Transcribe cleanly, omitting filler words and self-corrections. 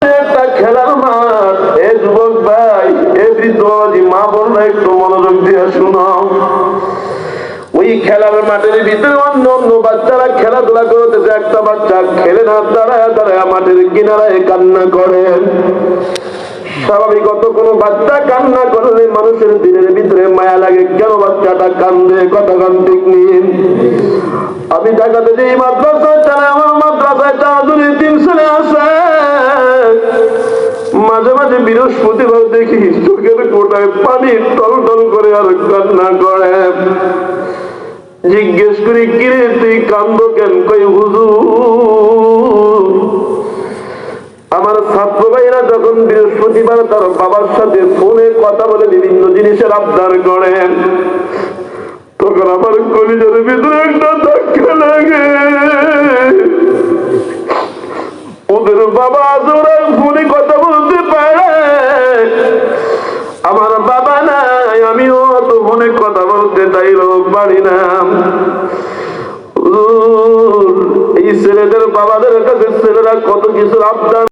একটা খেলার মাঠ। এ যুবক ভাই, এ বৃদ্ধ মা বোনরা একটু মনোযোগ দিয়ে শুনো। ওই খেলার মাঠের ভিতরে অন্য অন্য বাচ্চারা খেলাধুলা করতেছে, একটা বাচ্চা খেলে না, দাঁড়ায় দাঁড়ায় মাঠের কিনারায় কান্না করে। স্বাভাবিকত কোনো বাচ্চা কান্না করলে মানুষের দিনের ভিতরে মায়া লাগে, কেন বাচ্চাটা কান্দে? কথা কান ঠিক নিন। আমি ঢাকাতে যে মাদ্রাসায় চালাই, আমার মাদ্রাসায় চাঁদুরি 3 ছেলে আছে। মাঝে মাঝে বৃহস্পতিবার দেখি চোখের কোটায় পানি টল টল করে আর কান্না করে। জিজ্ঞেস করি, কিরে তুই কান্দ কেন? কই হুজুর, আমার ছাত্র ভাইরা যখন বৃহস্পতিবার তার বাবার সাথে ফোনে কথা বলে বিভিন্ন জিনিসের আবদার করেন, তখন আমার কলিজার ভিতরে একটা ধাক্কা লাগে। ওদের বাবা আজ ওরা ফোনে কথা বলতে পারে, আমার বাবা নাই, আমিও তো ফোনে কথা বলতে চাইলেও পারি না। এই ছেলেদের বাবাদের কাছে ছেলেরা কত কিছু আবদার